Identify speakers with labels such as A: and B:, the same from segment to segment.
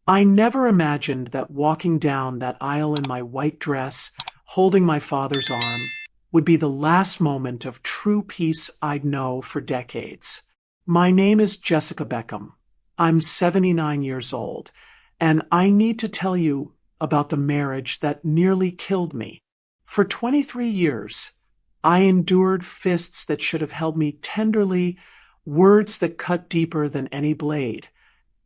A: I never imagined that walking down that aisle in my white dress, holding my father's arm, would be the last moment of true peace I'd know for decades. My name is Jessica Beckham. I'm 79 years old, and I need to tell you about the marriage that nearly killed me. For 23 years, I endured fists that should have held me tenderly, words that cut deeper than any blade,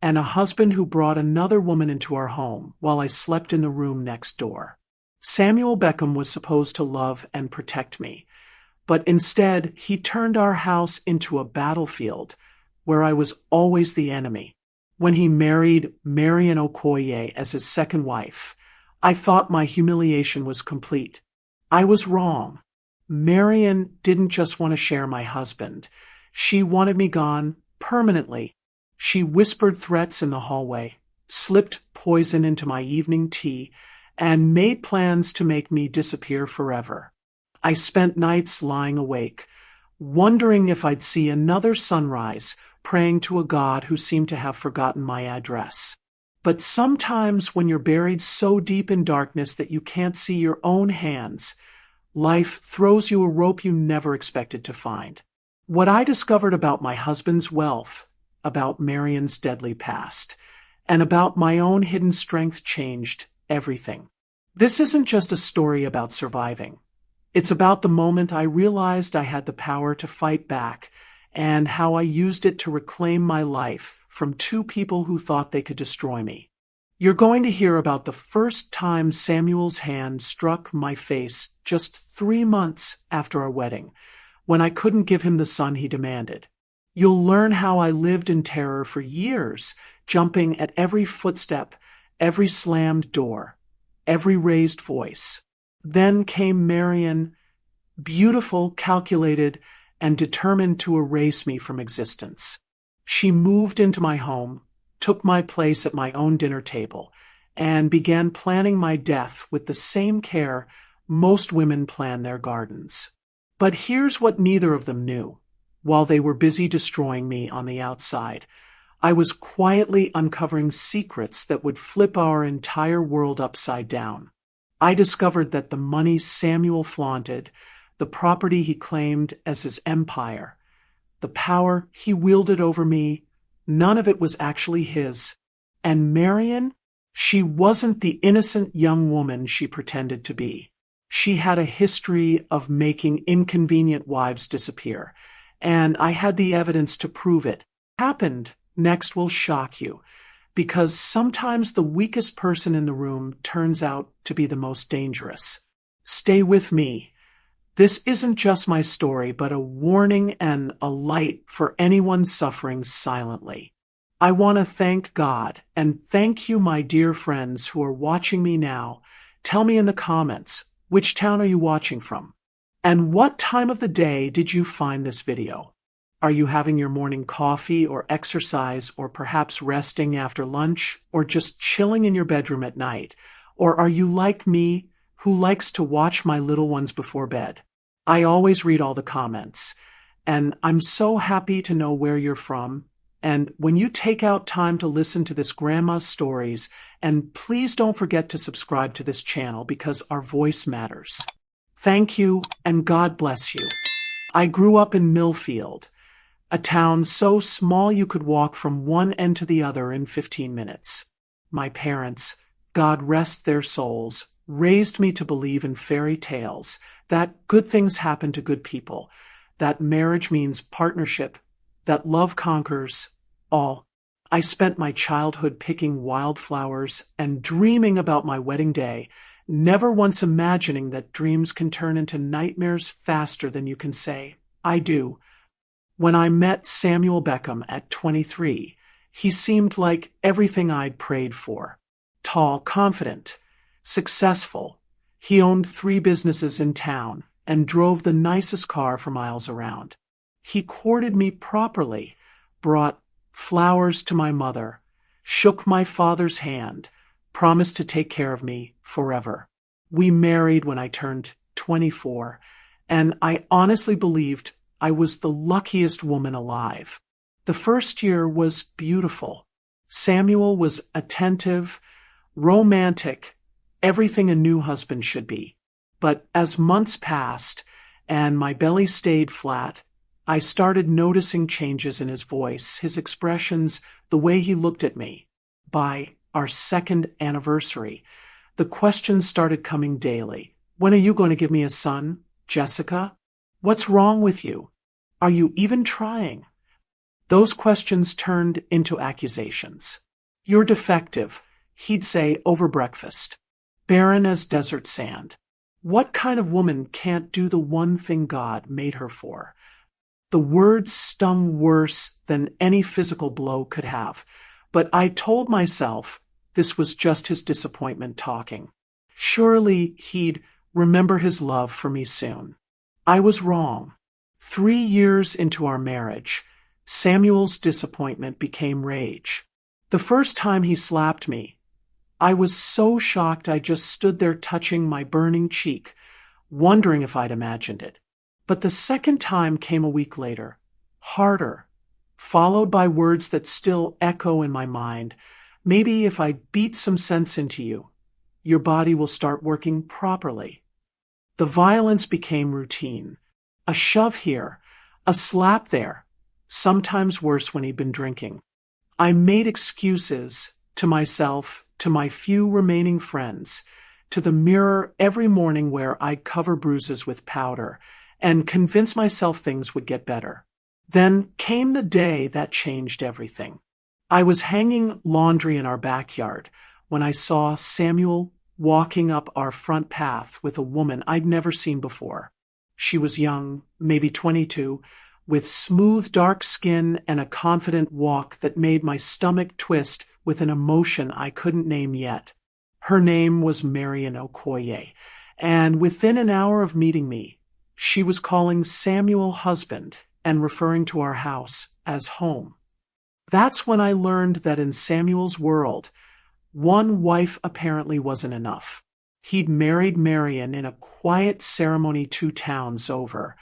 A: and a husband who brought another woman into our home while I slept in the room next door. Samuel Beckham was supposed to love and protect me, but instead he turned our house into a battlefield where I was always the enemy. When he married Marian Okoye as his second wife, I thought my humiliation was complete. I was wrong. Marian didn't just want to share my husband. She wanted me gone permanently. She whispered threats in the hallway, slipped poison into my evening tea, and made plans to make me disappear forever. I spent nights lying awake, wondering if I'd see another sunrise, praying to a God who seemed to have forgotten my address. But sometimes when you're buried so deep in darkness that you can't see your own hands, life throws you a rope you never expected to find. What I discovered about my husband's wealth, about Marian's deadly past, and about my own hidden strength changed everything. This isn't just a story about surviving. It's about the moment I realized I had the power to fight back and how I used it to reclaim my life from two people who thought they could destroy me. You're going to hear about the first time Samuel's hand struck my face just 3 months after our wedding, when I couldn't give him the son he demanded. You'll learn how I lived in terror for years, jumping at every footstep, every slammed door, every raised voice. Then came Marian, beautiful, calculated, and determined to erase me from existence. She moved into my home, took my place at my own dinner table, and began planning my death with the same care most women plan their gardens. But here's what neither of them knew. While they were busy destroying me on the outside, I was quietly uncovering secrets that would flip our entire world upside down. I discovered that the money Samuel flaunted, the property he claimed as his empire, the power he wielded over me, none of it was actually his. And Marian, she wasn't the innocent young woman she pretended to be. She had a history of making inconvenient wives disappear, and I had the evidence to prove it. What happened next will shock you, because sometimes the weakest person in the room turns out to be the most dangerous. Stay with me. This isn't just my story, but a warning and a light for anyone suffering silently. I want to thank God, and thank you, my dear friends who are watching me now. Tell me in the comments, which town are you watching from? And what time of the day did you find this video? Are you having your morning coffee or exercise, or perhaps resting after lunch, or just chilling in your bedroom at night? Or are you like me, who likes to watch my little ones before bed? I always read all the comments, and I'm so happy to know where you're from. And when you take out time to listen to this grandma's stories, and please don't forget to subscribe to this channel because our voice matters. Thank you, and God bless you. I grew up in Millfield, a town so small you could walk from one end to the other in 15 minutes. My parents, God rest their souls, raised me to believe in fairy tales, that good things happen to good people, that marriage means partnership, that love conquers all. I spent my childhood picking wildflowers and dreaming about my wedding day, never once imagining that dreams can turn into nightmares faster than you can say, I do. When I met Samuel Beckham at 23, he seemed like everything I'd prayed for. Tall, confident, successful. He owned 3 businesses in town and drove the nicest car for miles around. He courted me properly, brought flowers to my mother, shook my father's hand, promised to take care of me forever. We married when I turned 24, and I honestly believed I was the luckiest woman alive. The first year was beautiful. Samuel was attentive, romantic, everything a new husband should be. But as months passed and my belly stayed flat, I started noticing changes in his voice, his expressions, the way he looked at me. By our second anniversary, the questions started coming daily. When are you going to give me a son, Jessica? What's wrong with you? Are you even trying? Those questions turned into accusations. You're defective, he'd say over breakfast. Barren as desert sand. What kind of woman can't do the one thing God made her for? The words stung worse than any physical blow could have, but I told myself this was just his disappointment talking. Surely he'd remember his love for me soon. I was wrong. 3 years into our marriage, Samuel's disappointment became rage. The first time he slapped me, I was so shocked I just stood there touching my burning cheek, wondering if I'd imagined it. But the second time came a week later, harder, followed by words that still echo in my mind. Maybe if I beat some sense into you, your body will start working properly. The violence became routine. A shove here, a slap there, sometimes worse when he'd been drinking. I made excuses to myself, to my few remaining friends, to the mirror every morning where I'd cover bruises with powder and convince myself things would get better. Then came the day that changed everything. I was hanging laundry in our backyard when I saw Samuel walking up our front path with a woman I'd never seen before. She was young, maybe 22, with smooth dark skin and a confident walk that made my stomach twist with an emotion I couldn't name yet. Her name was Marian Okoye, and within an hour of meeting me, she was calling Samuel husband and referring to our house as home. That's when I learned that in Samuel's world, one wife apparently wasn't enough. He'd married Marian in a quiet ceremony 2 towns over,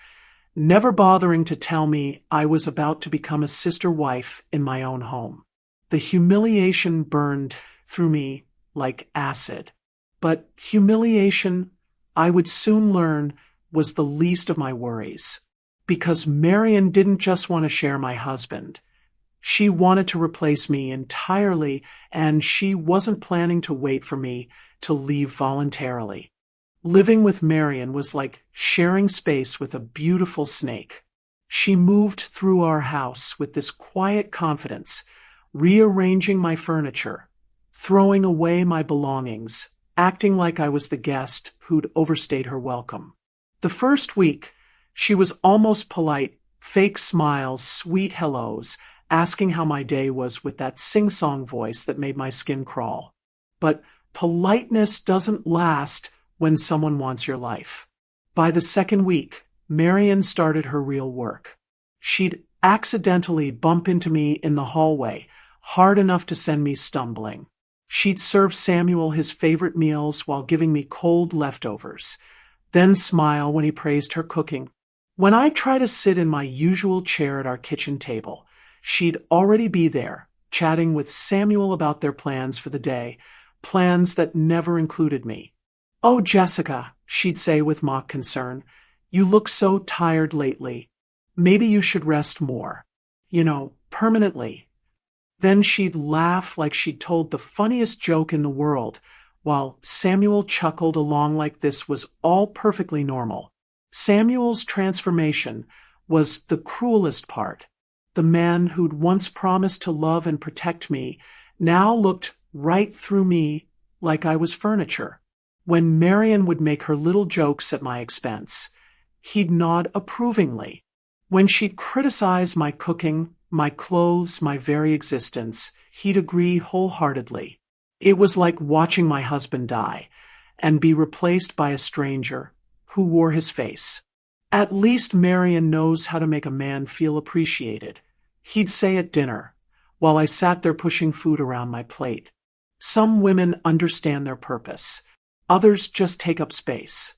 A: never bothering to tell me I was about to become a sister wife in my own home. The humiliation burned through me like acid. But humiliation, I would soon learn, was the least of my worries. Because Marian didn't just want to share my husband. She wanted to replace me entirely, and she wasn't planning to wait for me to leave voluntarily. Living with Marian was like sharing space with a beautiful snake. She moved through our house with this quiet confidence, rearranging my furniture, throwing away my belongings, acting like I was the guest who'd overstayed her welcome. The first week, she was almost polite, fake smiles, sweet hellos, asking how my day was with that sing-song voice that made my skin crawl. But politeness doesn't last when someone wants your life. By the second week, Marian started her real work. She'd accidentally bump into me in the hallway, hard enough to send me stumbling. She'd serve Samuel his favorite meals while giving me cold leftovers, then smile when he praised her cooking. When I try to sit in my usual chair at our kitchen table, she'd already be there, chatting with Samuel about their plans for the day, plans that never included me. "Oh, Jessica," she'd say with mock concern, "you look so tired lately. Maybe you should rest more. Permanently." Then she'd laugh like she'd told the funniest joke in the world, while Samuel chuckled along like this was all perfectly normal. Samuel's transformation was the cruelest part. The man who'd once promised to love and protect me now looked right through me like I was furniture. When Marian would make her little jokes at my expense, he'd nod approvingly. When she'd criticize my cooking, my clothes, my very existence, he'd agree wholeheartedly. It was like watching my husband die and be replaced by a stranger who wore his face. "At least Marian knows how to make a man feel appreciated," he'd say at dinner, while I sat there pushing food around my plate. Some women understand their purpose. Others just take up space.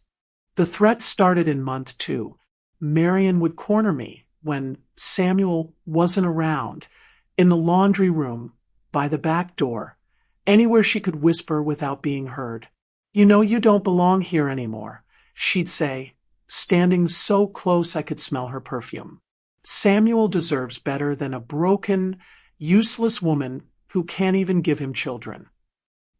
A: The threats started in month 2. Marian would corner me when Samuel wasn't around, in the laundry room, by the back door, anywhere she could whisper without being heard. "You know you don't belong here anymore," she'd say, standing so close I could smell her perfume. "Samuel deserves better than a broken, useless woman who can't even give him children."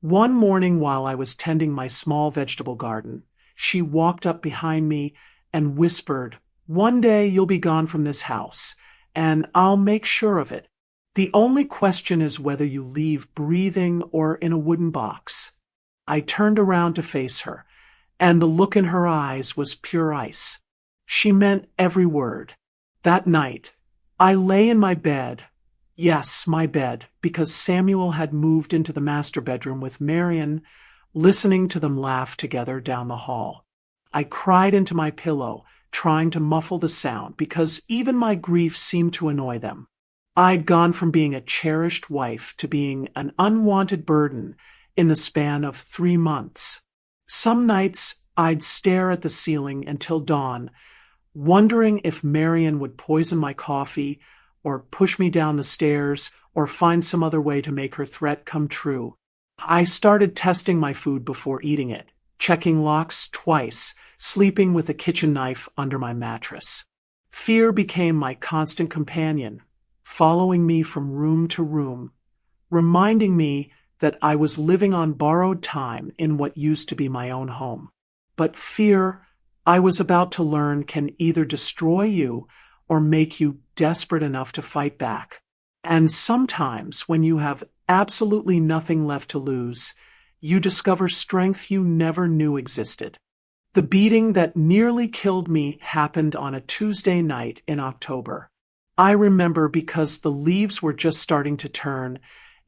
A: One morning while I was tending my small vegetable garden, she walked up behind me and whispered, "One day you'll be gone from this house, and I'll make sure of it. The only question is whether you leave breathing or in a wooden box." I turned around to face her, and the look in her eyes was pure ice. She meant every word. That night, I lay in my bed, yes, my bed, because Samuel had moved into the master bedroom with Marion, listening to them laugh together down the hall. I cried into my pillow, trying to muffle the sound, because even my grief seemed to annoy them. I'd gone from being a cherished wife to being an unwanted burden in the span of 3 months. Some nights I'd stare at the ceiling until dawn, wondering if Marion would poison my coffee or push me down the stairs or find some other way to make her threat come true. I started testing my food before eating it, checking locks twice, sleeping with a kitchen knife under my mattress. Fear became my constant companion, following me from room to room, reminding me that I was living on borrowed time in what used to be my own home. But fear, I was about to learn, can either destroy you or make you desperate enough to fight back. And sometimes, when you have absolutely nothing left to lose, you discover strength you never knew existed. The beating that nearly killed me happened on a Tuesday night in October. I remember because the leaves were just starting to turn,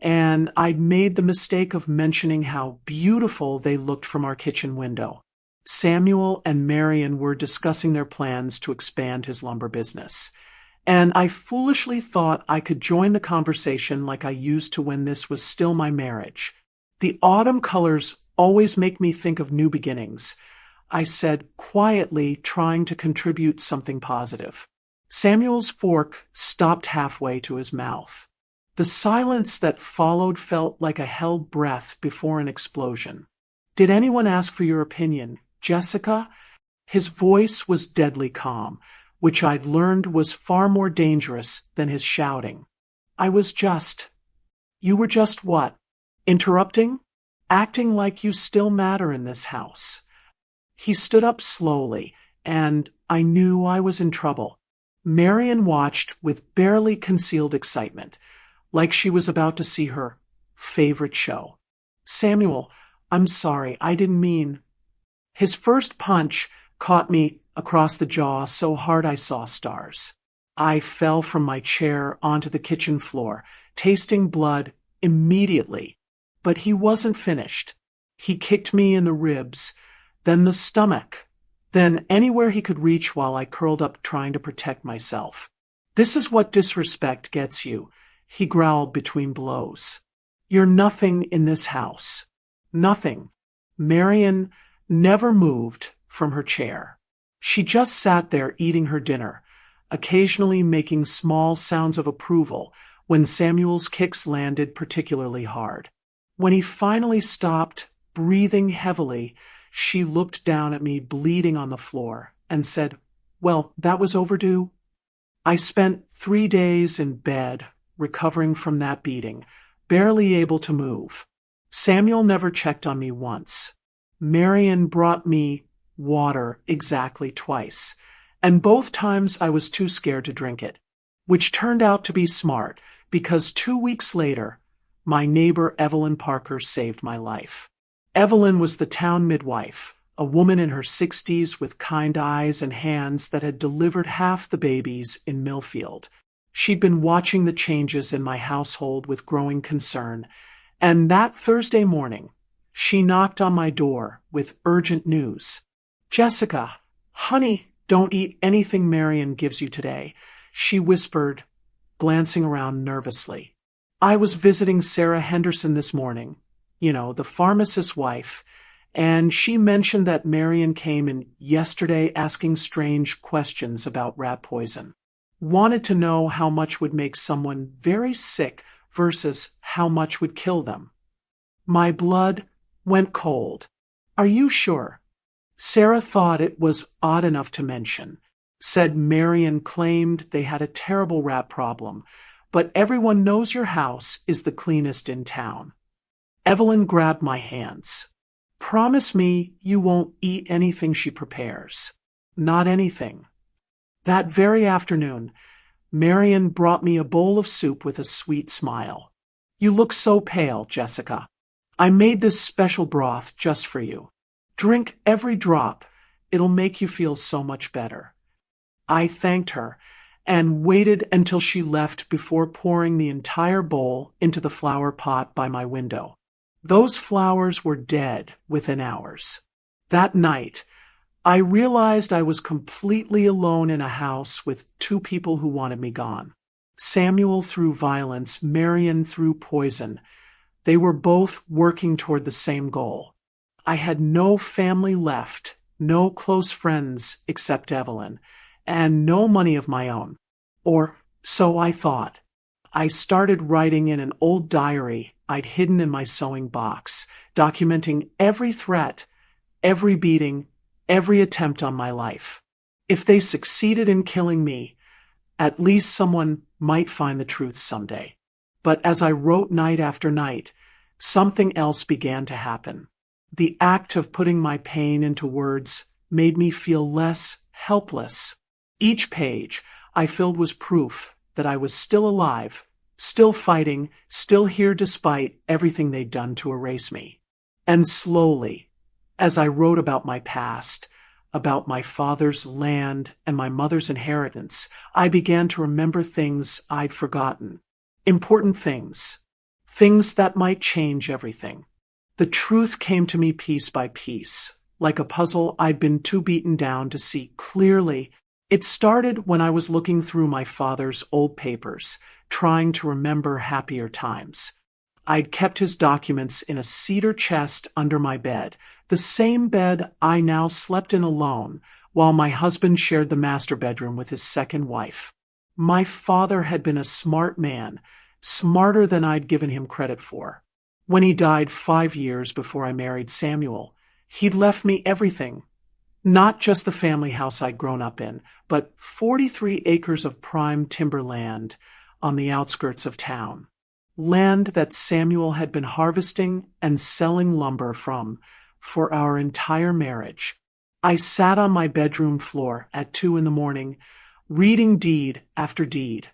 A: and I'd made the mistake of mentioning how beautiful they looked from our kitchen window. Samuel and Marion were discussing their plans to expand his lumber business, and I foolishly thought I could join the conversation like I used to when this was still my marriage. "The autumn colors always make me think of new beginnings," I said quietly, trying to contribute something positive. Samuel's fork stopped halfway to his mouth. The silence that followed felt like a held breath before an explosion. "Did anyone ask for your opinion, Jessica?" His voice was deadly calm, which I'd learned was far more dangerous than his shouting. "I was just—" "You were just what? Interrupting? Acting like you still matter in this house." He stood up slowly, and I knew I was in trouble. Marion watched with barely concealed excitement, like she was about to see her favorite show. "Samuel, I'm sorry, I didn't mean—" His first punch caught me across the jaw so hard I saw stars. I fell from my chair onto the kitchen floor, tasting blood immediately. But he wasn't finished. He kicked me in the ribs, then the stomach, then anywhere he could reach while I curled up trying to protect myself. "This is what disrespect gets you," he growled between blows. "You're nothing in this house. Nothing." Marion never moved from her chair. She just sat there eating her dinner, occasionally making small sounds of approval when Samuel's kicks landed particularly hard. When he finally stopped, breathing heavily, she looked down at me bleeding on the floor and said, "Well, that was overdue." I spent 3 days in bed, recovering from that beating, barely able to move. Samuel never checked on me once. Marion brought me water exactly twice, and both times I was too scared to drink it, which turned out to be smart because 2 weeks later, my neighbor Evelyn Parker saved my life. Evelyn was the town midwife, a woman in her 60s with kind eyes and hands that had delivered half the babies in Millfield. She'd been watching the changes in my household with growing concern, and that Thursday morning, she knocked on my door with urgent news. "Jessica, honey, don't eat anything Marion gives you today," she whispered, glancing around nervously. "I was visiting Sarah Henderson this morning, the pharmacist's wife, and she mentioned that Marion came in yesterday asking strange questions about rat poison. Wanted to know how much would make someone very sick versus how much would kill them. My blood went cold. Are you sure? Sarah thought it was odd enough to mention. Said Marion claimed they had a terrible rat problem, but everyone knows your house is the cleanest in town. Evelyn grabbed my hands. Promise me you won't eat anything she prepares. Not anything. That very afternoon, Marion brought me a bowl of soup with a sweet smile. You look so pale, Jessica. I made this special broth just for you. Drink every drop. It'll make you feel so much better. I thanked her and waited until she left before pouring the entire bowl into the flower pot by my window. Those flowers were dead within hours. That night, I realized I was completely alone in a house with two people who wanted me gone. Samuel through violence, Marion through poison. They were both working toward the same goal. I had no family left, no close friends except Evelyn, and no money of my own. Or so I thought. I started writing in an old diary I'd hidden in my sewing box, documenting every threat, every beating, every attempt on my life. If they succeeded in killing me, at least someone might find the truth someday. But as I wrote night after night, something else began to happen. The act of putting my pain into words made me feel less helpless. Each page I filled was proof that I was still alive, still fighting, still here despite everything they'd done to erase me. And slowly, as I wrote about my past, about my father's land and my mother's inheritance, I began to remember things I'd forgotten. Important things. Things that might change everything. The truth came to me piece by piece, like a puzzle I'd been too beaten down to see clearly. It started when I was looking through my father's old papers, trying to remember happier times. I'd kept his documents in a cedar chest under my bed, the same bed I now slept in alone, while my husband shared the master bedroom with his second wife. My father had been a smart man, smarter than I'd given him credit for. When he died 5 years before I married Samuel, he'd left me everything. Not just the family house I'd grown up in, but 43 acres of prime timber land on the outskirts of town. Land that Samuel had been harvesting and selling lumber from for our entire marriage. I sat on my bedroom floor at 2 a.m, reading deed after deed,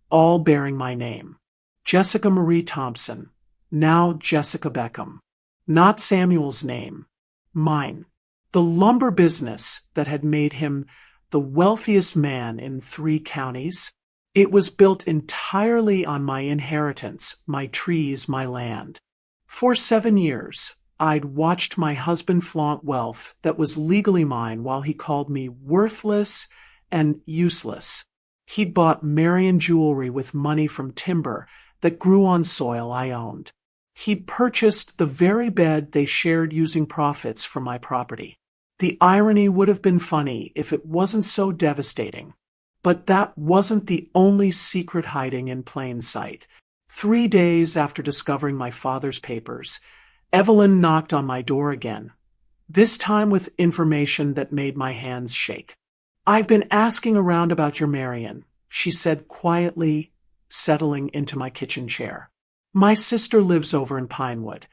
A: all bearing my name. Jessica Marie Thompson, now Jessica Beckham. Not Samuel's name, mine. The lumber business that had made him the wealthiest man in 3 counties. It was built entirely on my inheritance, my trees, my land. For 7 years, I'd watched my husband flaunt wealth that was legally mine while he called me worthless and useless. He'd bought Marion jewelry with money from timber that grew on soil I owned. He'd purchased the very bed they shared using profits from my property. The irony would have been funny if it wasn't so devastating. But that wasn't the only secret hiding in plain sight. 3 days after discovering my father's papers, Evelyn knocked on my door again, this time with information that made my hands shake. I've been asking around about your Marion, she said quietly, settling into my kitchen chair. My sister lives over in Pinewood,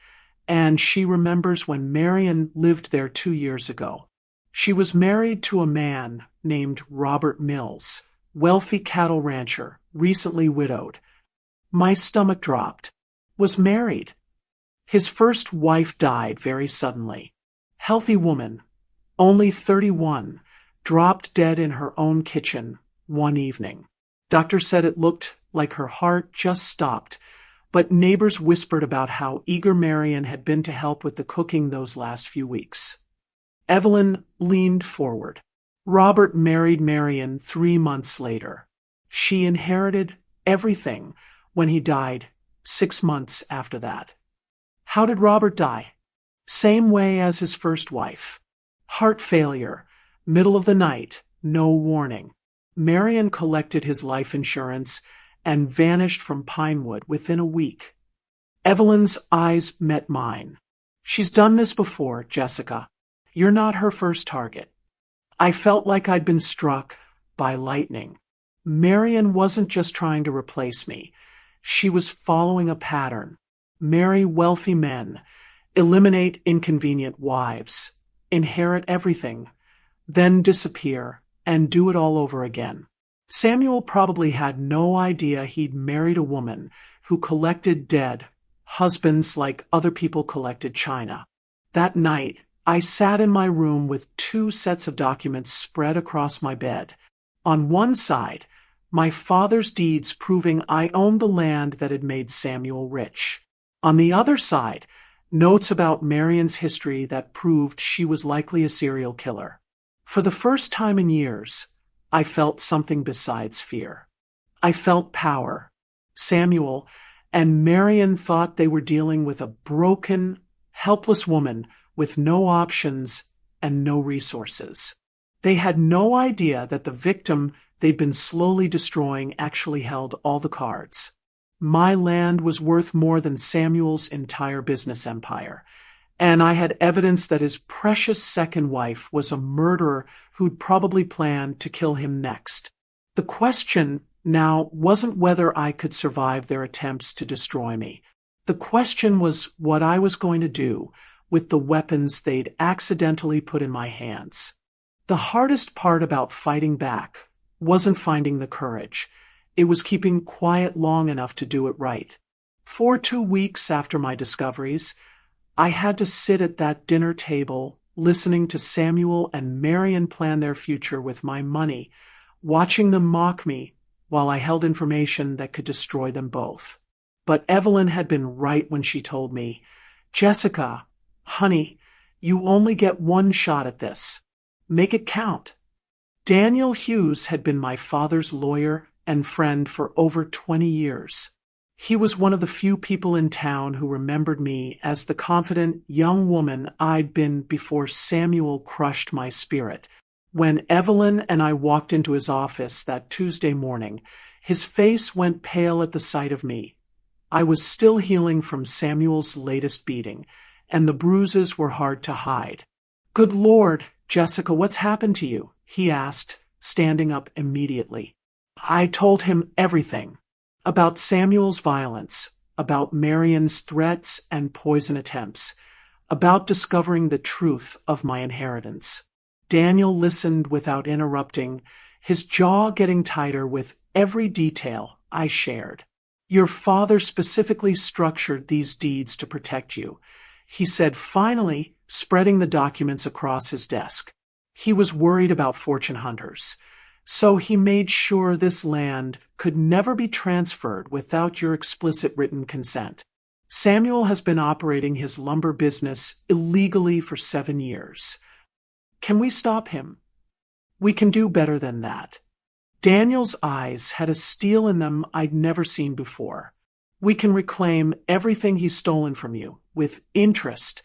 A: and she remembers when Marion lived there 2 years ago. She was married to a man named Robert Mills, wealthy cattle rancher, recently widowed. My stomach dropped. Was married. His first wife died very suddenly. Healthy woman, only 31, dropped dead in her own kitchen one evening. Doctor said it looked like her heart just stopped, but neighbors whispered about how eager Marion had been to help with the cooking those last few weeks. Evelyn leaned forward. Robert married Marion 3 months later. She inherited everything when he died 6 months after that. How did Robert die? Same way as his first wife. Heart failure, middle of the night, no warning. Marion collected his life insurance and vanished from Pinewood within a week. Evelyn's eyes met mine. She's done this before, Jessica. You're not her first target. I felt like I'd been struck by lightning. Marion wasn't just trying to replace me. She was following a pattern. Marry wealthy men, eliminate inconvenient wives, inherit everything, then disappear and do it all over again. Samuel probably had no idea he'd married a woman who collected dead husbands like other people collected china. That night, I sat in my room with 2 sets of documents spread across my bed. On one side, my father's deeds proving I owned the land that had made Samuel rich. On the other side, notes about Marion's history that proved she was likely a serial killer. For the first time in years, I felt something besides fear. I felt power. Samuel and Marion thought they were dealing with a broken, helpless woman with no options and no resources. They had no idea that the victim they'd been slowly destroying actually held all the cards. My land was worth more than Samuel's entire business empire, and I had evidence that his precious second wife was a murderer who'd probably planned to kill him next. The question now wasn't whether I could survive their attempts to destroy me. The question was what I was going to do with the weapons they'd accidentally put in my hands. The hardest part about fighting back wasn't finding the courage. It was keeping quiet long enough to do it right. For 2 weeks after my discoveries, I had to sit at that dinner table listening to Samuel and Marion plan their future with my money, watching them mock me while I held information that could destroy them both. But Evelyn had been right when she told me, "Jessica, honey, you only get one shot at this. Make it count." Daniel Hughes had been my father's lawyer and friend for over 20 years. He was one of the few people in town who remembered me as the confident young woman I'd been before Samuel crushed my spirit. When Evelyn and I walked into his office that Tuesday morning, his face went pale at the sight of me. I was still healing from Samuel's latest beating, and the bruises were hard to hide. "Good Lord, Jessica, what's happened to you?" he asked, standing up immediately. I told him everything. About Samuel's violence, about Marion's threats and poison attempts, about discovering the truth of my inheritance. Daniel listened without interrupting, his jaw getting tighter with every detail I shared. "Your father specifically structured these deeds to protect you," he said, finally spreading the documents across his desk. "He was worried about fortune hunters, so he made sure this land could never be transferred without your explicit written consent. Samuel has been operating his lumber business illegally for 7 years. Can we stop him? We can do better than that." Daniel's eyes had a steel in them I'd never seen before. "We can reclaim everything he's stolen from you, with interest."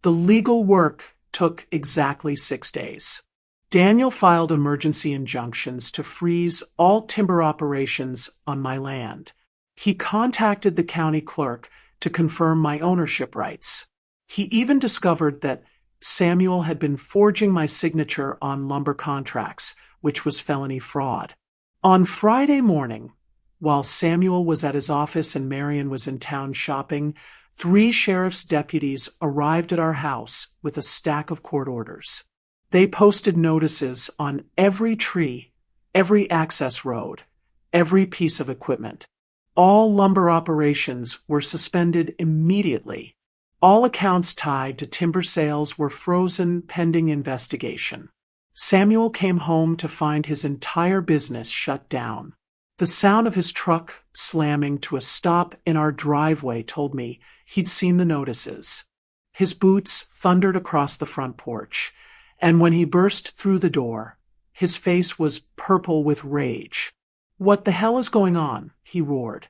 A: The legal work took exactly 6 days. Daniel filed emergency injunctions to freeze all timber operations on my land. He contacted the county clerk to confirm my ownership rights. He even discovered that Samuel had been forging my signature on lumber contracts, which was felony fraud. On Friday morning, while Samuel was at his office and Marion was in town shopping, 3 sheriff's deputies arrived at our house with a stack of court orders. They posted notices on every tree, every access road, every piece of equipment. All lumber operations were suspended immediately. All accounts tied to timber sales were frozen pending investigation. Samuel came home to find his entire business shut down. The sound of his truck slamming to a stop in our driveway told me he'd seen the notices. His boots thundered across the front porch, and when he burst through the door, his face was purple with rage. "What the hell is going on?" he roared.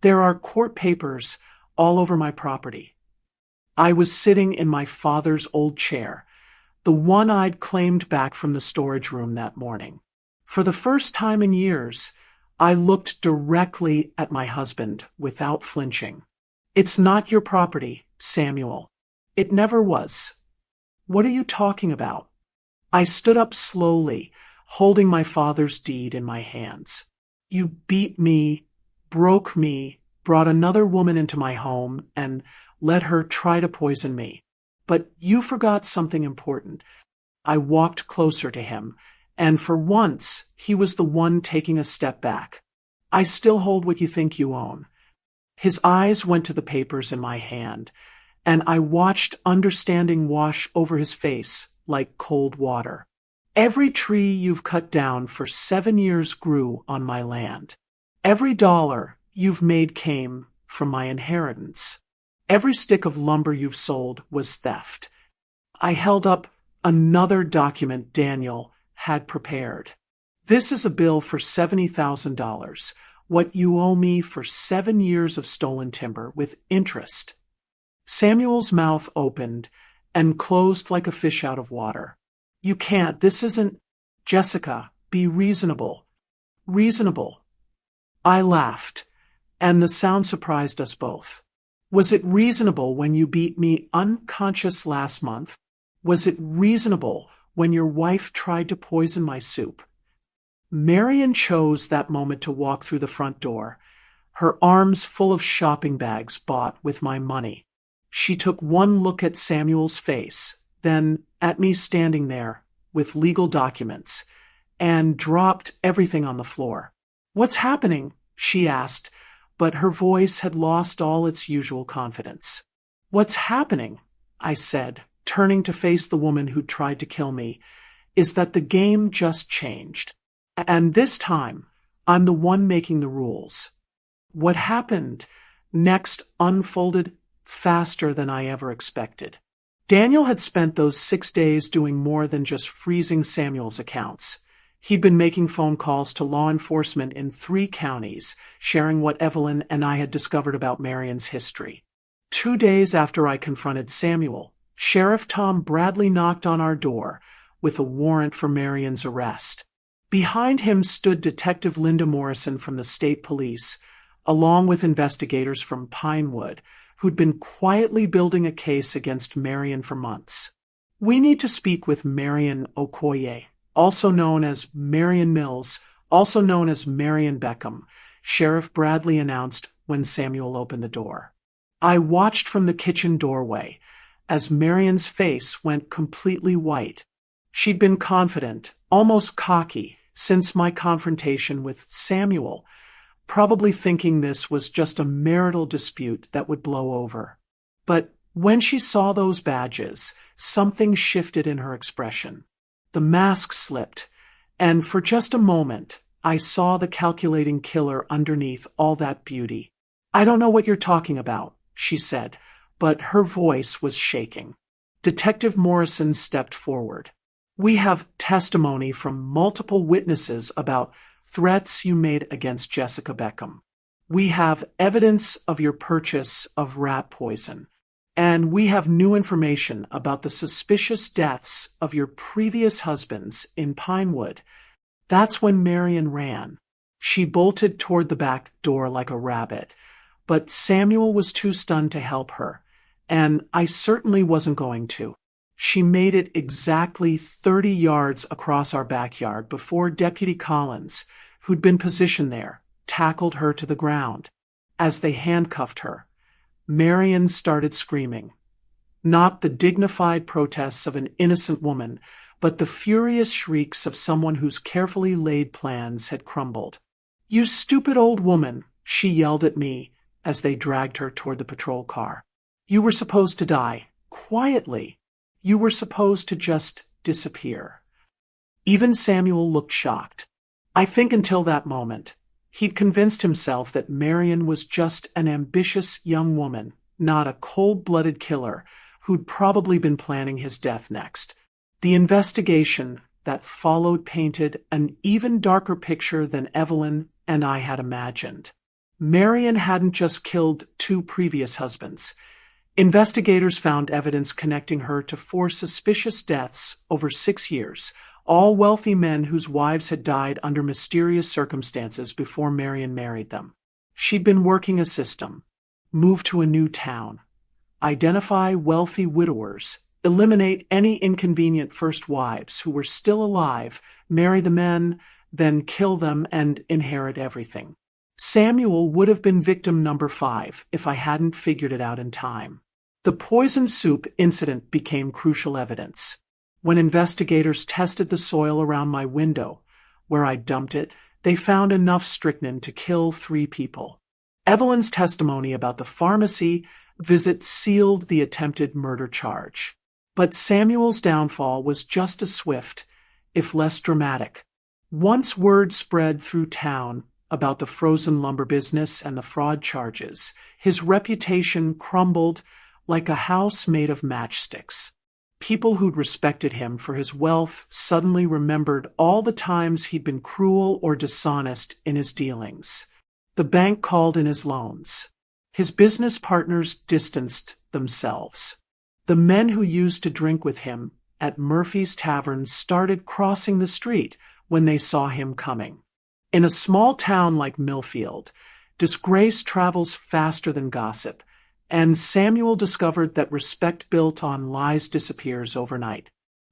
A: "There are court papers all over my property." I was sitting in my father's old chair, the one I'd claimed back from the storage room that morning. For the first time in years, I looked directly at my husband without flinching. It's not your property, Samuel. It never was. What are you talking about? I stood up slowly, holding my father's deed in my hands. You beat me, broke me, brought another woman into my home, and let her try to poison me. But you forgot something important. I walked closer to him, and for once, he was the one taking a step back. I still hold what you think you own. His eyes went to the papers in my hand, and I watched understanding wash over his face like cold water. Every tree you've cut down for 7 years grew on my land. Every dollar you've made came from my inheritance. Every stick of lumber you've sold was theft. I held up another document Daniel had prepared. This is a bill for $70,000, what you owe me for 7 years of stolen timber with interest. Samuel's mouth opened and closed like a fish out of water. You can't, this isn't… Jessica, be reasonable. Reasonable. I laughed, and the sound surprised us both. Was it reasonable when you beat me unconscious last month? Was it reasonable when your wife tried to poison my soup? Marion chose that moment to walk through the front door, her arms full of shopping bags bought with my money. She took one look at Samuel's face, then at me standing there with legal documents, and dropped everything on the floor. What's happening? She asked, but her voice had lost all its usual confidence. What's happening? I said, turning to face the woman who'd tried to kill me, is that the game just changed. And this time, I'm the one making the rules. What happened next unfolded faster than I ever expected. Daniel had spent those 6 days doing more than just freezing Samuel's accounts. He'd been making phone calls to law enforcement in 3 counties, sharing what Evelyn and I had discovered about Marion's history. 2 days after I confronted Samuel, Sheriff Tom Bradley knocked on our door with a warrant for Marion's arrest. Behind him stood Detective Linda Morrison from the state police, along with investigators from Pinewood, who'd been quietly building a case against Marion for months. We need to speak with Marion Okoye, also known as Marion Mills, also known as Marion Beckham, Sheriff Bradley announced when Samuel opened the door. I watched from the kitchen doorway as Marion's face went completely white. She'd been confident, almost cocky, since my confrontation with Samuel, probably thinking this was just a marital dispute that would blow over. But when she saw those badges, something shifted in her expression. The mask slipped, and for just a moment, I saw the calculating killer underneath all that beauty. I don't know what you're talking about, she said, but her voice was shaking. Detective Morrison stepped forward. We have testimony from multiple witnesses about threats you made against Jessica Beckham. We have evidence of your purchase of rat poison. And we have new information about the suspicious deaths of your previous husbands in Pinewood. That's when Marion ran. She bolted toward the back door like a rabbit, but Samuel was too stunned to help her, and I certainly wasn't going to. She made it exactly 30 yards across our backyard before Deputy Collins, who'd been positioned there, tackled her to the ground. As they handcuffed her, Marion started screaming. Not the dignified protests of an innocent woman, but the furious shrieks of someone whose carefully laid plans had crumbled. You stupid old woman, she yelled at me as they dragged her toward the patrol car. You were supposed to die, quietly. You were supposed to just disappear. Even Samuel looked shocked. I think until that moment, he'd convinced himself that Marion was just an ambitious young woman, not a cold-blooded killer who'd probably been planning his death next. The investigation that followed painted an even darker picture than Evelyn and I had imagined. Marion hadn't just killed 2 previous husbands. Investigators found evidence connecting her to 4 suspicious deaths over 6 years, all wealthy men whose wives had died under mysterious circumstances before Marion married them. She'd been working a system: move to a new town, identify wealthy widowers, eliminate any inconvenient first wives who were still alive, marry the men, then kill them and inherit everything. Samuel would have been victim number 5 if I hadn't figured it out in time. The poison soup incident became crucial evidence. When investigators tested the soil around my window, where I dumped it, they found enough strychnine to kill 3 people. Evelyn's testimony about the pharmacy visit sealed the attempted murder charge. But Samuel's downfall was just as swift, if less dramatic. Once word spread through town about the frozen lumber business and the fraud charges, his reputation crumbled like a house made of matchsticks. People who'd respected him for his wealth suddenly remembered all the times he'd been cruel or dishonest in his dealings. The bank called in his loans. His business partners distanced themselves. The men who used to drink with him at Murphy's Tavern started crossing the street when they saw him coming. In a small town like Millfield, disgrace travels faster than gossip, and Samuel discovered that respect built on lies disappears overnight.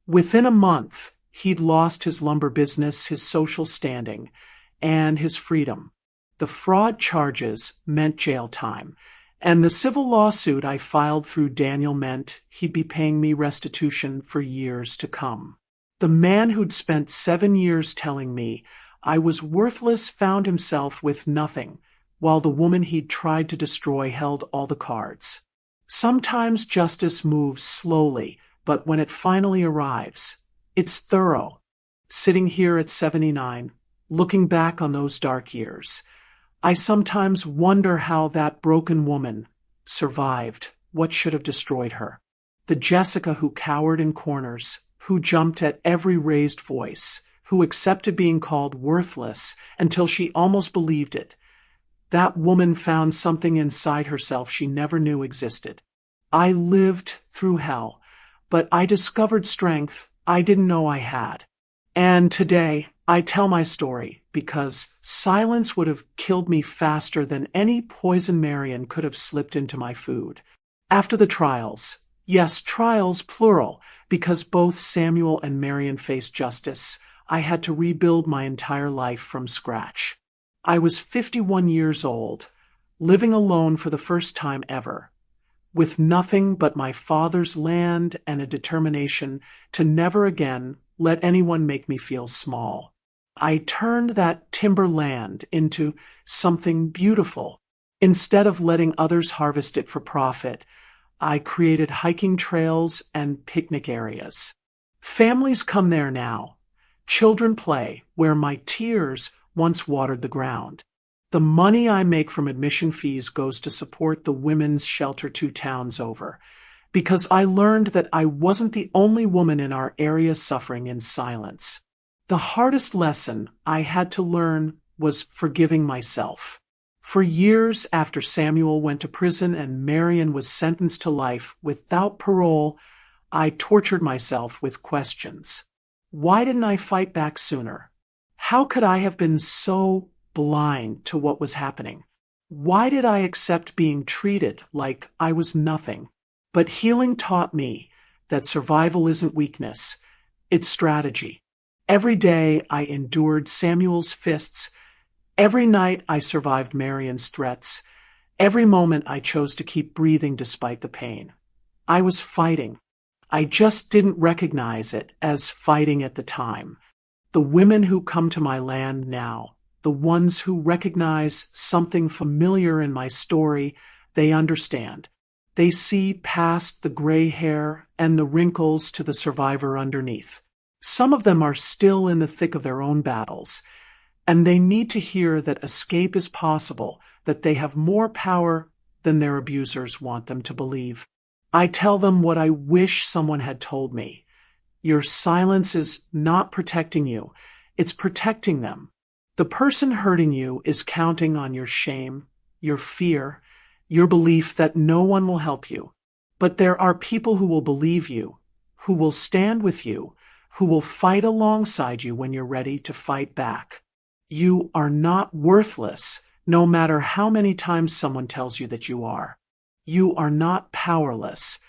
A: Within a month, he'd lost his lumber business, his social standing, and his freedom. The fraud charges meant jail time, and the civil lawsuit I filed through Daniel meant he'd be paying me restitution for years to come. The man who'd spent 7 years telling me I was worthless found himself with nothing, while the woman he'd tried to destroy held all the cards. Sometimes justice moves slowly, but when it finally arrives, it's thorough. Sitting here at 79, looking back on those dark years, I sometimes wonder how that broken woman survived what should have destroyed her. The Jessica who cowered in corners, who jumped at every raised voice, who accepted being called worthless until she almost believed it. That woman found something inside herself she never knew existed. I lived through hell, but I discovered strength I didn't know I had. And today, I tell my story because silence would have killed me faster than any poison Marion could have slipped into my food. After the trials, yes, trials plural, because both Samuel and Marion faced justice, I had to rebuild my entire life from scratch. I was 51 years old, living alone for the first time ever, with nothing but my father's land and a determination to never again let anyone make me feel small. I turned that timber land into something beautiful. Instead of letting others harvest it for profit, I created hiking trails and picnic areas. Families come there now. Children play where my tears once watered the ground. The money I make from admission fees goes to support the women's shelter 2 towns over, because I learned that I wasn't the only woman in our area suffering in silence. The hardest lesson I had to learn was forgiving myself. For years after Samuel went to prison and Marion was sentenced to life without parole, I tortured myself with questions. Why didn't I fight back sooner? How could I have been so blind to what was happening? Why did I accept being treated like I was nothing? But healing taught me that survival isn't weakness, it's strategy. Every day I endured Samuel's fists. Every night I survived Marion's threats. Every moment I chose to keep breathing despite the pain. I was fighting. I just didn't recognize it as fighting at the time. The women who come to my land now, the ones who recognize something familiar in my story, they understand. They see past the gray hair and the wrinkles to the survivor underneath. Some of them are still in the thick of their own battles, and they need to hear that escape is possible, that they have more power than their abusers want them to believe. I tell them what I wish someone had told me. Your silence is not protecting you, it's protecting them. The person hurting you is counting on your shame, your fear, your belief that no one will help you. But there are people who will believe you, who will stand with you, who will fight alongside you when you're ready to fight back. You are not worthless, no matter how many times someone tells you that you are. You are not powerless,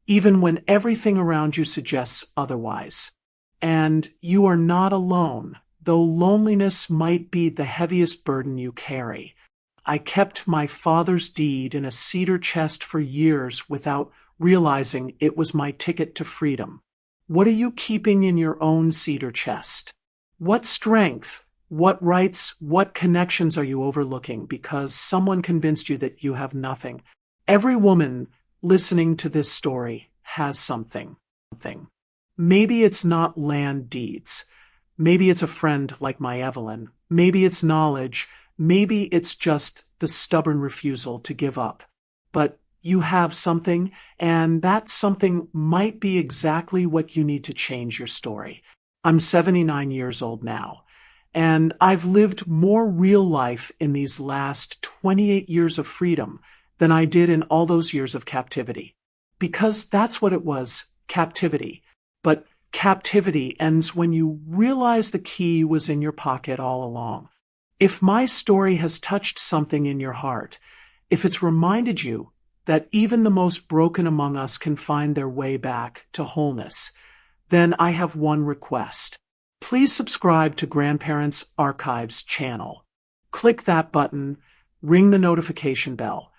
A: even when everything around you suggests otherwise. And you are not alone, though loneliness might be the heaviest burden you carry. I kept my father's deed in a cedar chest for years without realizing it was my ticket to freedom. What are you keeping in your own cedar chest? What strength, what rights, what connections are you overlooking because someone convinced you that you have nothing? Every woman listening to this story has something. Maybe it's not land deeds. Maybe it's a friend like my Evelyn. Maybe it's knowledge. Maybe it's just the stubborn refusal to give up. But you have something, and that something might be exactly what you need to change your story. I'm 79 years old now, and I've lived more real life in these last 28 years of freedom than I did in all those years of captivity. Because that's what it was, captivity. But captivity ends when you realize the key was in your pocket all along. If my story has touched something in your heart, if it's reminded you that even the most broken among us can find their way back to wholeness, then I have one request. Please subscribe to Grandparents Archives channel. Click that button, ring the notification bell,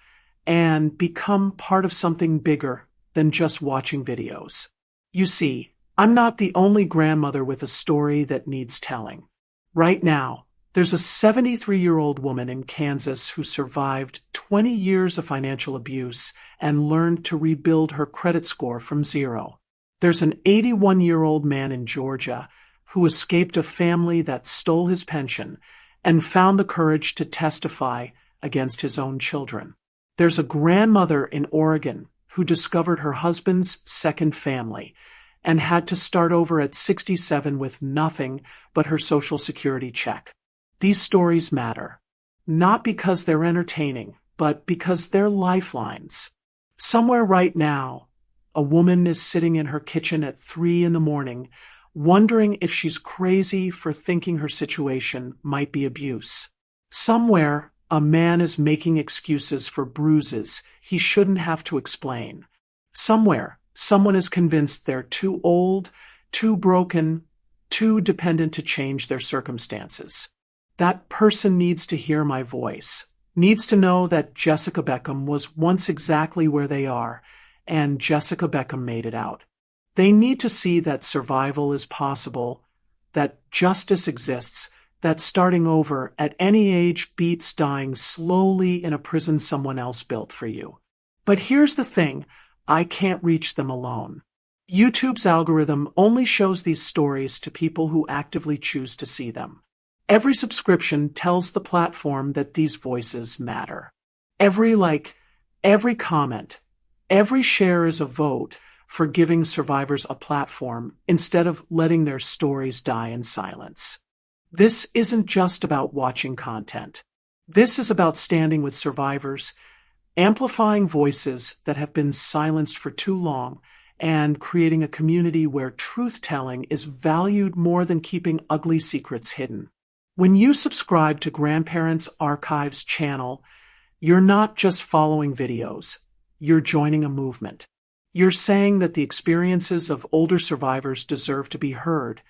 A: and become part of something bigger than just watching videos. You see, I'm not the only grandmother with a story that needs telling. Right now, there's a 73-year-old woman in Kansas who survived 20 years of financial abuse and learned to rebuild her credit score from zero. There's an 81-year-old man in Georgia who escaped a family that stole his pension and found the courage to testify against his own children. There's a grandmother in Oregon who discovered her husband's second family and had to start over at 67 with nothing but her Social Security check. These stories matter, not because they're entertaining, but because they're lifelines. Somewhere right now, a woman is sitting in her kitchen at 3 a.m, wondering if she's crazy for thinking her situation might be abuse. Somewhere, a man is making excuses for bruises he shouldn't have to explain. Somewhere, someone is convinced they're too old, too broken, too dependent to change their circumstances. That person needs to hear my voice, needs to know that Jessica Beckham was once exactly where they are, and Jessica Beckham made it out. They need to see that survival is possible, that justice exists, that starting over at any age beats dying slowly in a prison someone else built for you. But here's the thing, I can't reach them alone. YouTube's algorithm only shows these stories to people who actively choose to see them. Every subscription tells the platform that these voices matter. Every like, every comment, every share is a vote for giving survivors a platform instead of letting their stories die in silence. This isn't just about watching content. This is about standing with survivors, amplifying voices that have been silenced for too long, and creating a community where truth-telling is valued more than keeping ugly secrets hidden. When you subscribe to Grandparents Archives channel, you're not just following videos, you're joining a movement. You're saying that the experiences of older survivors deserve to be heard,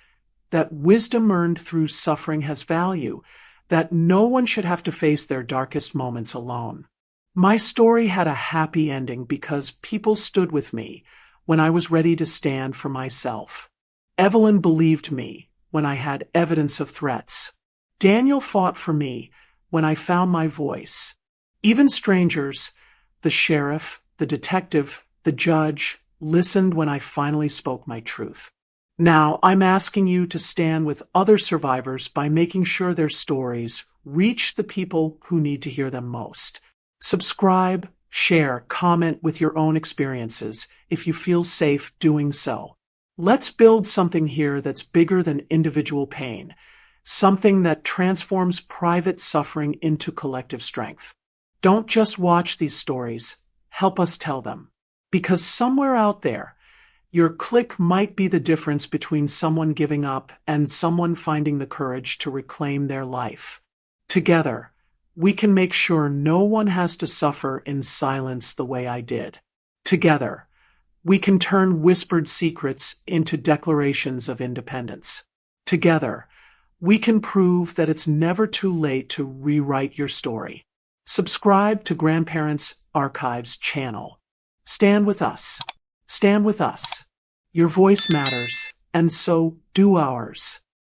A: that wisdom earned through suffering has value, that no one should have to face their darkest moments alone. My story had a happy ending because people stood with me when I was ready to stand for myself. Evelyn believed me when I had evidence of threats. Daniel fought for me when I found my voice. Even strangers, the sheriff, the detective, the judge, listened when I finally spoke my truth. Now, I'm asking you to stand with other survivors by making sure their stories reach the people who need to hear them most. Subscribe, share, comment with your own experiences if you feel safe doing so. Let's build something here that's bigger than individual pain, something that transforms private suffering into collective strength. Don't just watch these stories, help us tell them. Because somewhere out there, Your click might be the difference between someone giving up and someone finding the courage to reclaim their life. Together, we can make sure no one has to suffer in silence the way I did. Together, we can turn whispered secrets into declarations of independence. Together, we can prove that it's never too late to rewrite your story. Subscribe to Grandparents Archives channel. Stand with us. Stand with us. Your voice matters, and so do ours.